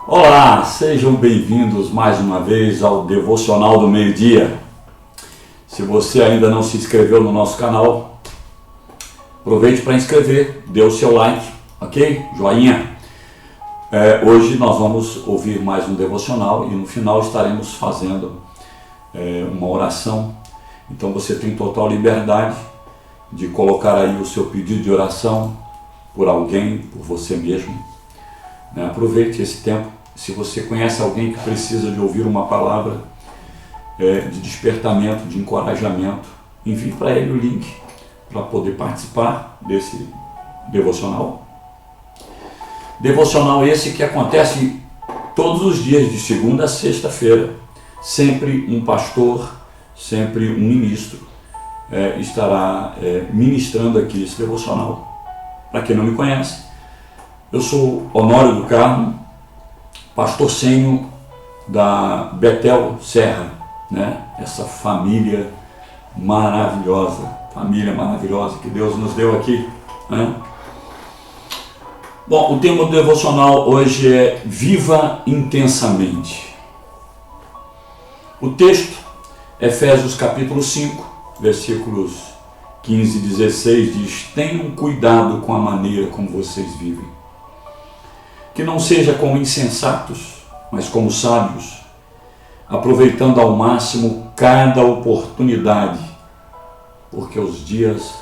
Olá, sejam bem-vindos mais uma vez ao Devocional do Meio-Dia. Se você ainda não se inscreveu no nosso canal, aproveite para inscrever, dê o seu like, ok? Joinha. Hoje nós vamos ouvir mais um devocional e no final estaremos fazendo uma oração. Então você tem total liberdade de colocar aí o seu pedido de oração por alguém, por você mesmo. Aproveite esse tempo. Se você conhece alguém que precisa de ouvir uma palavra de despertamento, de encorajamento, envie para ele o link para poder participar desse devocional. Devocional esse que acontece todos os dias, de segunda a sexta-feira. Sempre um pastor, sempre um ministro estará ministrando aqui esse devocional. Para quem não me conhece, eu sou Honório do Carmo, pastor sênior da Betel Serra, essa família maravilhosa que Deus nos deu aqui. Bom, o tema do devocional hoje é Viva Intensamente. O texto, Efésios capítulo 5, versículos 15 e 16, diz: tenham cuidado com a maneira como vocês vivem. Que não seja como insensatos, mas como sábios, aproveitando ao máximo cada oportunidade, porque os dias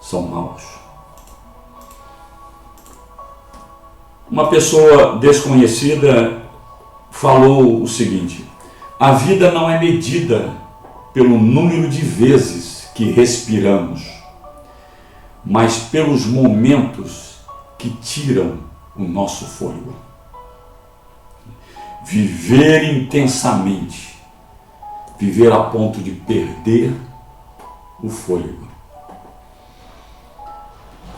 são maus. Uma pessoa desconhecida falou o seguinte: a vida não é medida pelo número de vezes que respiramos, mas pelos momentos que tiram o nosso fôlego. Viver intensamente, viver a ponto de perder o fôlego.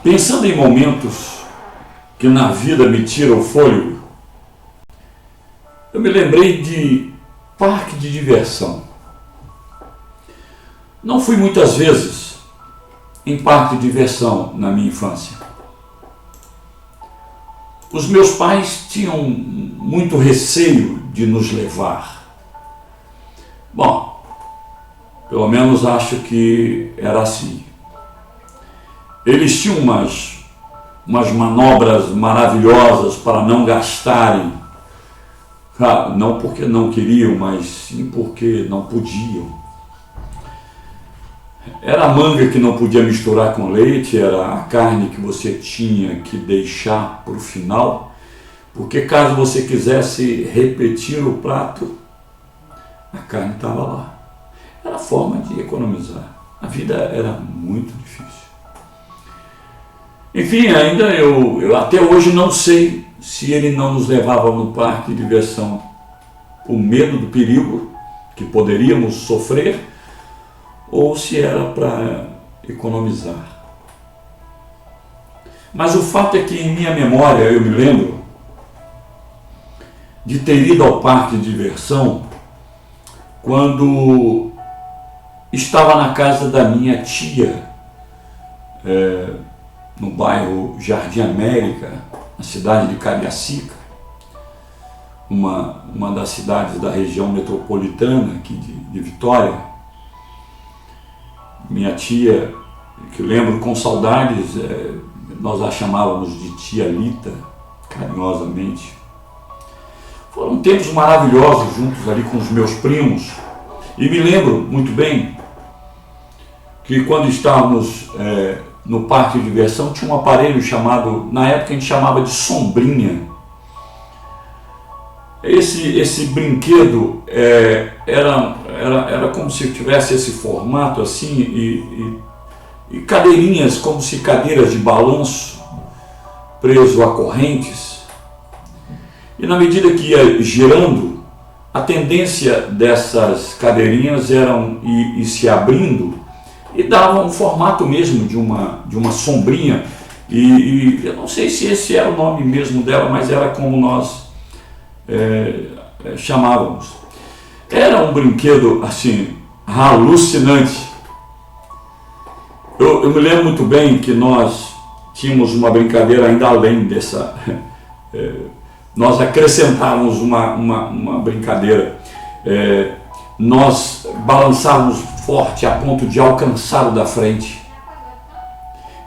Pensando em momentos que na vida me tiram o fôlego, eu me lembrei de parque de diversão. Não fui muitas vezes em parque de diversão na minha infância. Os meus pais tinham muito receio de nos levar. Bom, pelo menos acho que era assim. Eles tinham umas manobras maravilhosas para não gastarem, não porque não queriam, mas sim porque não podiam. Era a manga que não podia misturar com leite, era a carne que você tinha que deixar para o final, porque caso você quisesse repetir o prato, a carne estava lá. Era a forma de economizar. A vida era muito difícil. Enfim, ainda eu até hoje não sei se ele não nos levava no parque de diversão por medo do perigo que poderíamos sofrer, ou se era para economizar. Mas o fato é que em minha memória eu me lembro de ter ido ao parque de diversão quando estava na casa da minha tia, no bairro Jardim América, na cidade de Cariacica, uma das cidades da região metropolitana aqui de Vitória. Minha tia, que eu lembro com saudades, nós a chamávamos de tia Lita, carinhosamente. Foram tempos maravilhosos juntos ali com os meus primos. E me lembro muito bem que quando estávamos no parque de diversão, tinha um aparelho chamado, na época a gente chamava de sombrinha. Esse brinquedo era como se tivesse esse formato assim e cadeirinhas, como se cadeiras de balanço preso a correntes. E na medida que ia girando, a tendência dessas cadeirinhas eram ir se abrindo e dava um formato mesmo de uma sombrinha. E eu não sei se esse era o nome mesmo dela, mas era como nós chamávamos. Era um brinquedo assim alucinante. Eu me lembro muito bem que nós tínhamos uma brincadeira ainda além nós acrescentávamos uma brincadeira. Nós balançávamos forte a ponto de alcançar o da frente.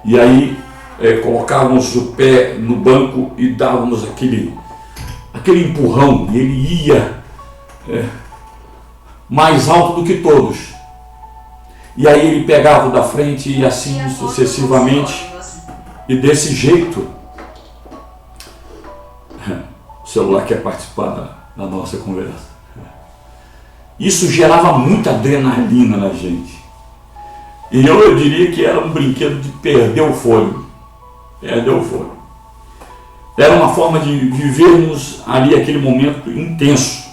E aí colocávamos o pé no banco e dávamos aquele empurrão, e ele ia mais alto do que todos. E aí ele pegava o da frente e assim sucessivamente. E desse jeito, o celular quer participar da nossa conversa. Isso gerava muita adrenalina na gente. E eu diria que era um brinquedo de perder o fôlego. Perder o fôlego. Era uma forma de vivermos ali aquele momento intenso.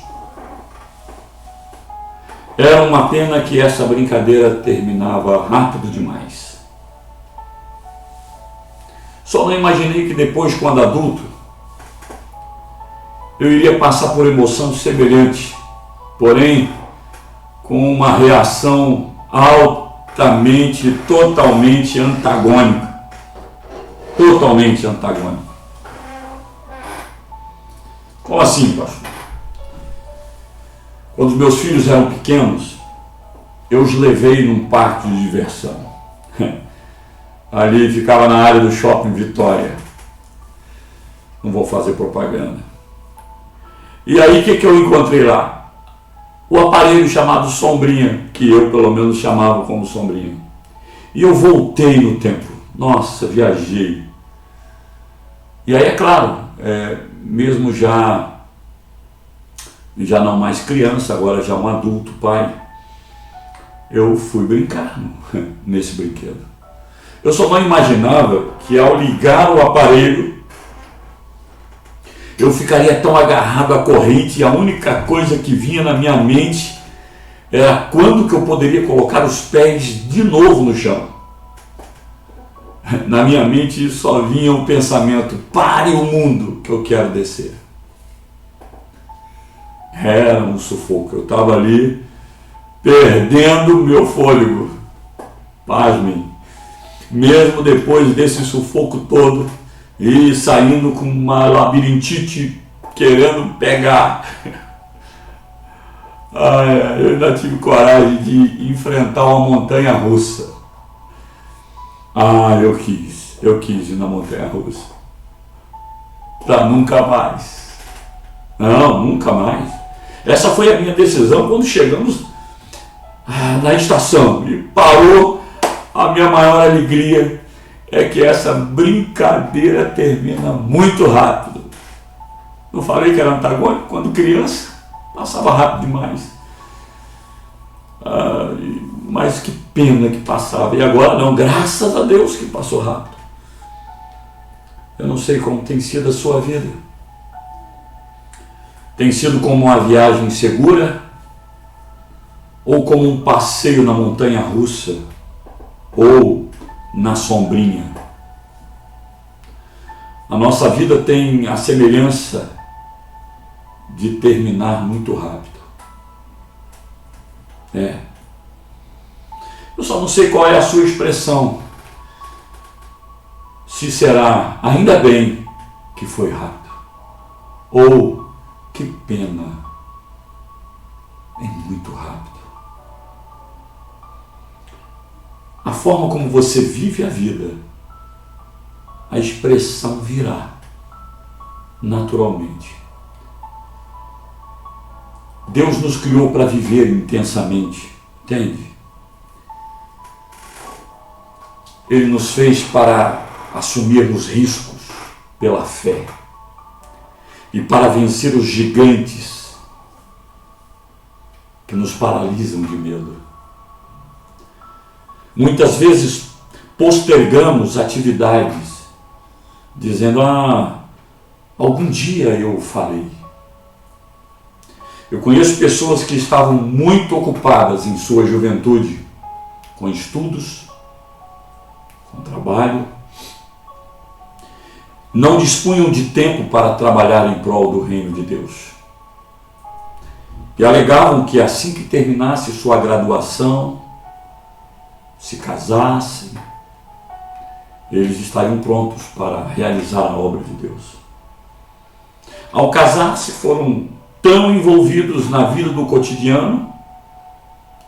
Era uma pena que essa brincadeira terminava rápido demais. Só não imaginei que depois, quando adulto, eu iria passar por emoção semelhante, porém com uma reação altamente, totalmente antagônica. Totalmente antagônica. Como assim, pastor? Quando os meus filhos eram pequenos, eu os levei num parque de diversão. Ali ficava na área do Shopping Vitória. Não vou fazer propaganda. E aí o que eu encontrei lá? O aparelho chamado Sombrinha, que eu pelo menos chamava como Sombrinha. E eu voltei no tempo. Nossa, viajei. E aí é claro, mesmo já não mais criança, agora já um adulto, pai, eu fui brincar nesse brinquedo. Eu só não imaginava que ao ligar o aparelho, eu ficaria tão agarrado à corrente e a única coisa que vinha na minha mente era quando que eu poderia colocar os pés de novo no chão. Na minha mente só vinha o pensamento: pare o mundo que eu quero descer. Era um sufoco, eu estava ali perdendo meu fôlego. Pasmem, mesmo depois desse sufoco todo e saindo com uma labirintite querendo pegar, eu ainda tive coragem de enfrentar uma montanha russa. Eu quis ir na montanha russa para nunca mais. Não, nunca mais. Essa foi a minha decisão quando chegamos na estação e parou. A minha maior alegria é que essa brincadeira termina muito rápido. Não falei que era antagônico? Quando criança, passava rápido demais. Mas que pena que passava. E agora não, graças a Deus que passou rápido. Eu não sei como tem sido a sua vida. Tem sido como uma viagem segura? Ou como um passeio na montanha russa? Ou na sombrinha? A nossa vida tem a semelhança de terminar muito rápido. Eu só não sei qual é a sua expressão. Se será ainda bem que foi rápido, ou que pena, é muito rápido. A forma como você vive a vida, a expressão virá naturalmente. Deus nos criou para viver intensamente, entende? Ele nos fez para assumirmos riscos pela fé e para vencer os gigantes que nos paralisam de medo. Muitas vezes postergamos atividades dizendo: algum dia eu farei. Eu conheço pessoas que estavam muito ocupadas em sua juventude com estudos, com trabalho, não dispunham de tempo para trabalhar em prol do reino de Deus. E alegavam que assim que terminasse sua graduação, se casassem, eles estariam prontos para realizar a obra de Deus. Ao casar-se, foram tão envolvidos na vida do cotidiano,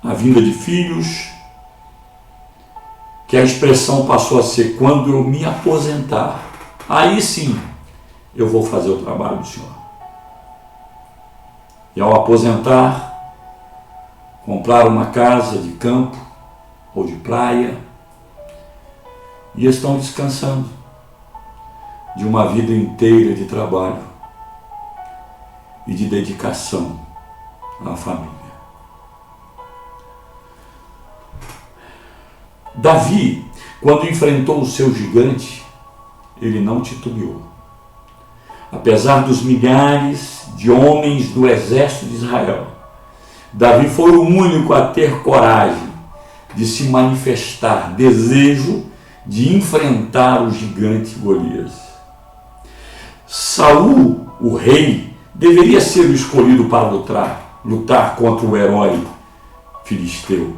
a vinda de filhos, que a expressão passou a ser: quando eu me aposentar, aí sim eu vou fazer o trabalho do Senhor. E ao aposentar, comprar uma casa de campo ou de praia e estão descansando de uma vida inteira de trabalho e de dedicação à família. Davi, quando enfrentou o seu gigante, ele não titubeou. Apesar dos milhares de homens do exército de Israel, Davi foi o único a ter coragem de se manifestar desejo de enfrentar o gigante Golias. Saul, o rei, deveria ser o escolhido para lutar contra o herói filisteu.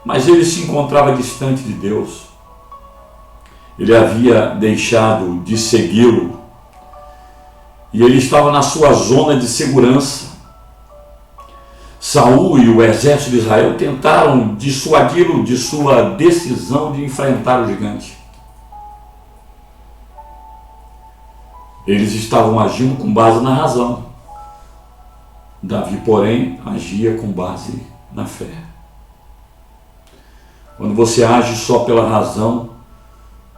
Mas ele se encontrava distante de Deus. Ele havia deixado de segui-lo e ele estava na sua zona de segurança. Saul e o exército de Israel tentaram dissuadi-lo de sua decisão de enfrentar o gigante. Eles estavam agindo com base na razão. Davi, porém, agia com base na fé. Quando você age só pela razão,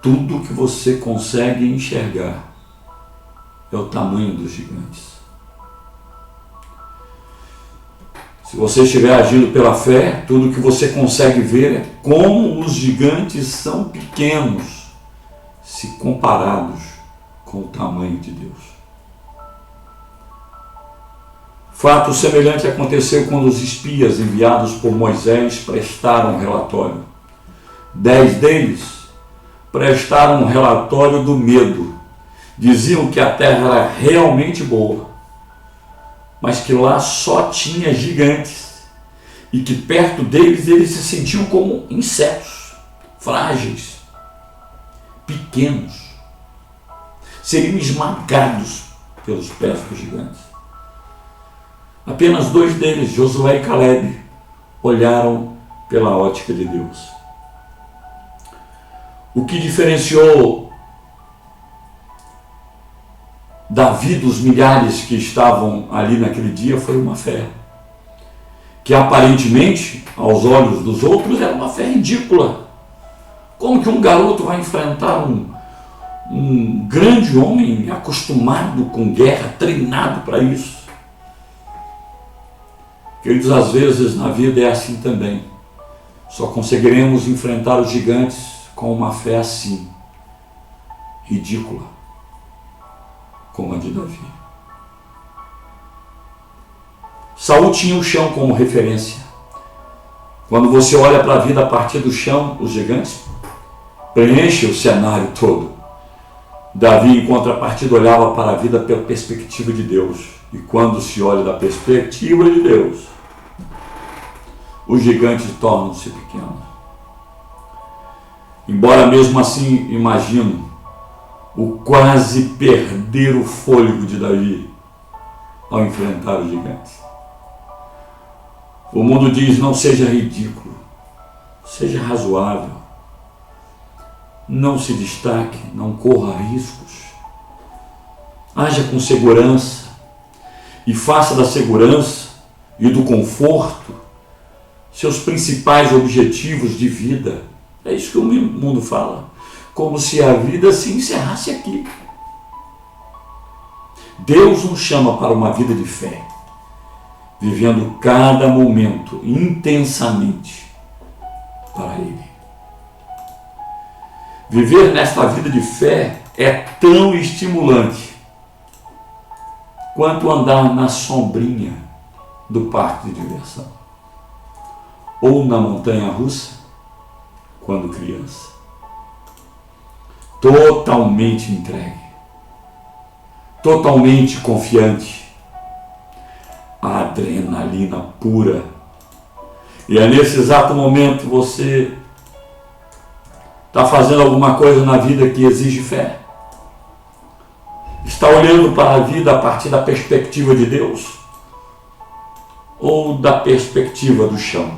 tudo que você consegue enxergar é o tamanho dos gigantes. Se você estiver agindo pela fé, tudo que você consegue ver é como os gigantes são pequenos se comparados com o tamanho de Deus. Fato semelhante aconteceu quando os espias enviados por Moisés prestaram relatório. 10 deles prestaram um relatório do medo. Diziam que a terra era realmente boa, mas que lá só tinha gigantes e que perto deles eles se sentiam como insetos, frágeis, pequenos. Seriam esmagados pelos pés dos gigantes. Apenas 2 deles, Josué e Caleb, olharam pela ótica de Deus. O que diferenciou Davi dos milhares que estavam ali naquele dia foi uma fé, que aparentemente, aos olhos dos outros, era uma fé ridícula. Como que um garoto vai enfrentar um grande homem acostumado com guerra, treinado para isso? Queridos, às vezes na vida é assim também. Só conseguiremos enfrentar os gigantes com uma fé assim, ridícula, como a de Davi. Saul tinha o chão como referência. Quando você olha para a vida a partir do chão, os gigantes preenchem o cenário todo. Davi, em contrapartida, olhava para a vida pela perspectiva de Deus. E quando se olha da perspectiva de Deus, os gigantes tornam-se pequenos. Embora mesmo assim, imagino o quase perder o fôlego de Davi ao enfrentar os gigantes. O mundo diz: não seja ridículo, seja razoável, não se destaque, não corra riscos, haja com segurança e faça da segurança e do conforto seus principais objetivos de vida. É isso que o mundo fala, como se a vida se encerrasse aqui. Deus nos chama para uma vida de fé, vivendo cada momento intensamente para Ele. Viver nesta vida de fé é tão estimulante quanto andar na sombrinha do parque de diversão ou na montanha-russa quando criança. Totalmente entregue, totalmente confiante, a adrenalina pura. E é nesse exato momento você está fazendo alguma coisa na vida que exige fé. Está olhando para a vida a partir da perspectiva de Deus ou da perspectiva do chão?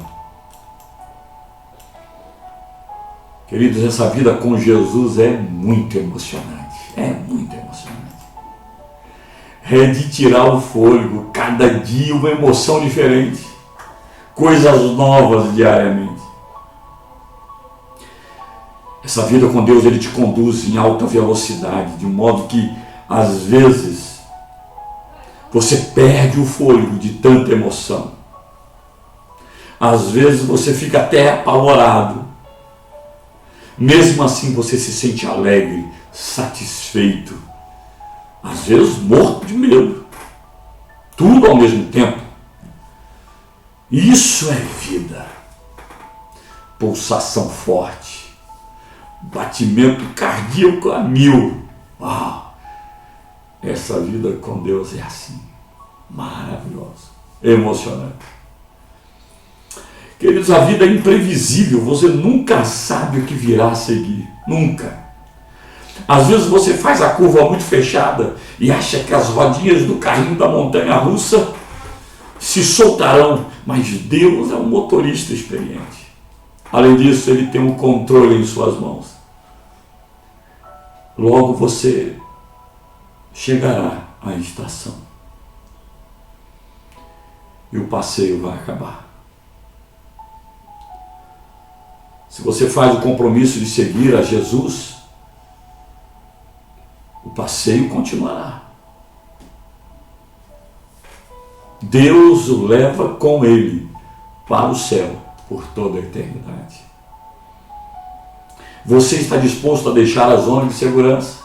Queridos, essa vida com Jesus é muito emocionante. É muito emocionante. É de tirar o fôlego, cada dia uma emoção diferente. Coisas novas diariamente. Essa vida com Deus, Ele te conduz em alta velocidade, de um modo que, às vezes, você perde o fôlego de tanta emoção. Às vezes você fica até apavorado. Mesmo assim você se sente alegre, satisfeito. Às vezes morto de medo. Tudo ao mesmo tempo. Isso é vida. Pulsação forte. Batimento cardíaco a 1000. Uau! Essa vida com Deus é assim. Maravilhosa. Emocionante. Queridos, a vida é imprevisível. Você nunca sabe o que virá a seguir. Nunca. Às vezes você faz a curva muito fechada e acha que as rodinhas do carrinho da montanha-russa se soltarão. Mas Deus é um motorista experiente. Além disso, Ele tem um controle em suas mãos. Logo você chegará à estação. E o passeio vai acabar. Se você faz o compromisso de seguir a Jesus, o passeio continuará. Deus o leva com Ele para o céu por toda a eternidade. Você está disposto a deixar a zona de segurança?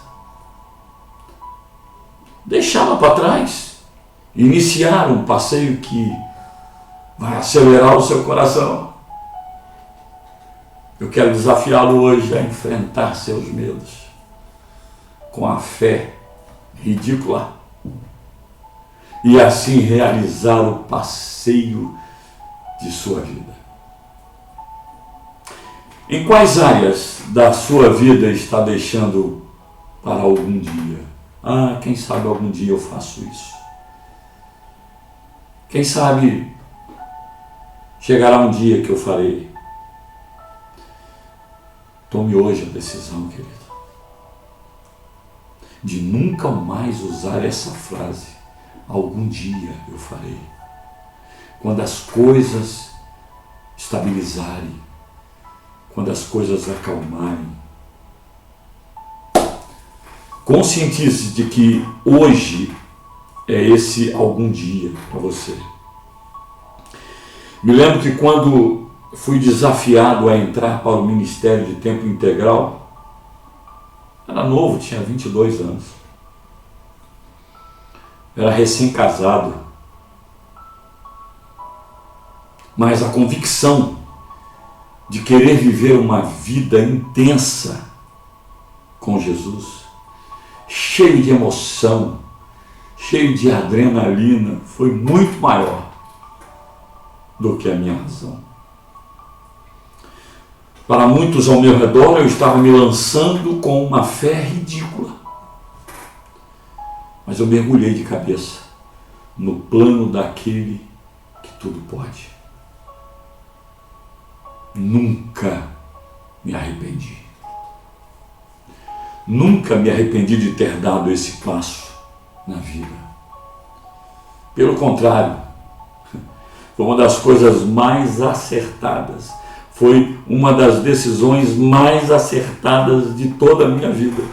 Deixá-la para trás? Iniciar um passeio que vai acelerar o seu coração? Eu quero desafiá-lo hoje a enfrentar seus medos com a fé ridícula e assim realizar o passeio de sua vida. Em quais áreas da sua vida está deixando para algum dia? Quem sabe algum dia eu faço isso. Quem sabe chegará um dia que eu farei. Tome hoje a decisão, querido, de nunca mais usar essa frase. Algum dia eu farei. Quando as coisas estabilizarem, quando as coisas acalmarem. Conscientize de que hoje é esse algum dia para você. Me lembro que quando fui desafiado a entrar para o ministério de tempo integral, era novo, tinha 22 anos. Era recém-casado. Mas a convicção de querer viver uma vida intensa com Jesus, cheio de emoção, cheio de adrenalina, foi muito maior do que a minha razão. Para muitos ao meu redor, eu estava me lançando com uma fé ridícula. Mas eu mergulhei de cabeça no plano daquele que tudo pode. Nunca me arrependi. Nunca me arrependi de ter dado esse passo na vida. Pelo contrário, foi uma das coisas mais acertadas. Foi uma das decisões mais acertadas de toda a minha vida.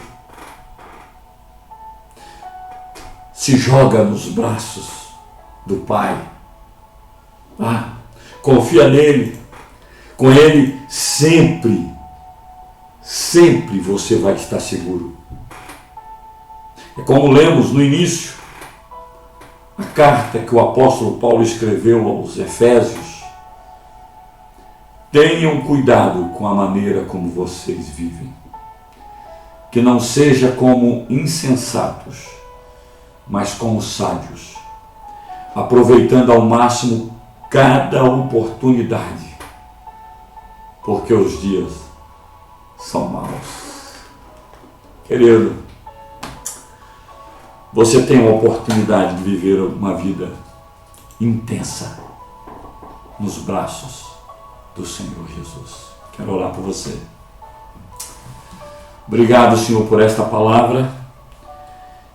Se joga nos braços do Pai. Confia nele. Com ele sempre você vai estar seguro. É como lemos no início, a carta que o apóstolo Paulo escreveu aos Efésios. Tenham cuidado com a maneira como vocês vivem. Que não seja como insensatos, mas como sábios, aproveitando ao máximo cada oportunidade, porque os dias são maus. Querido, você tem a oportunidade de viver uma vida intensa nos braços do Senhor Jesus. Quero orar por você. Obrigado, Senhor, por esta palavra.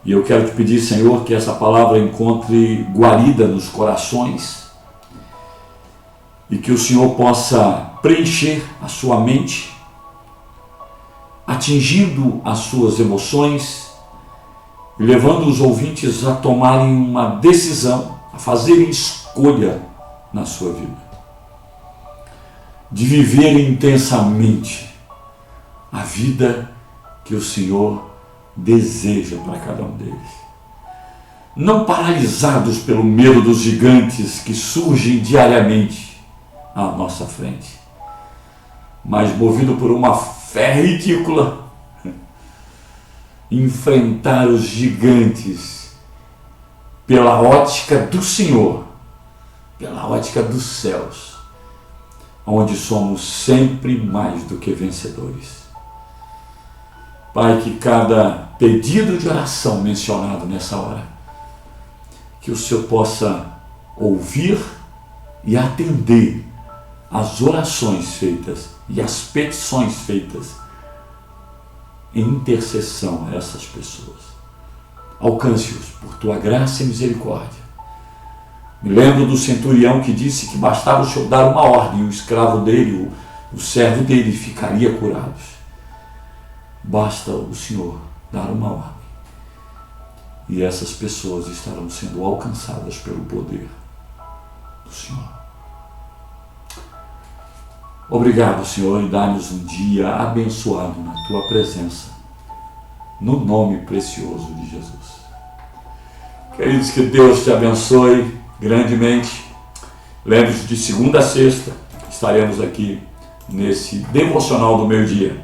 E eu quero te pedir, Senhor, que essa palavra encontre guarida nos corações e que o Senhor possa preencher a sua mente, atingindo as suas emoções e levando os ouvintes a tomarem uma decisão, a fazerem escolha na sua vida, de viver intensamente a vida que o Senhor deseja para cada um deles. Não paralisados pelo medo dos gigantes que surgem diariamente à nossa frente, mas movido por uma fé ridícula, enfrentar os gigantes pela ótica do Senhor, pela ótica dos céus, onde somos sempre mais do que vencedores. Pai, que cada pedido de oração mencionado nessa hora, que o Senhor possa ouvir e atender as orações feitas e as petições feitas em intercessão a essas pessoas. Alcance-os por tua graça e misericórdia. Me lembro do centurião que disse que bastava o Senhor dar uma ordem, o escravo dele, o servo dele ficaria curado. Basta o Senhor dar uma ordem e essas pessoas estarão sendo alcançadas pelo poder do Senhor. Obrigado, Senhor, e dá-nos um dia abençoado na Tua presença, no nome precioso de Jesus. Queridos, que Deus te abençoe grandemente. Lembre-se, de segunda a sexta estaremos aqui nesse devocional do meio-dia.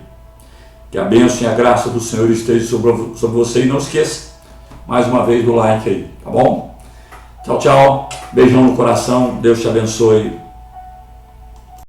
Que a bênção e a graça do Senhor esteja sobre você. E não esqueça, mais uma vez, do like aí, tá bom? Tchau, tchau. Beijão no coração. Deus te abençoe.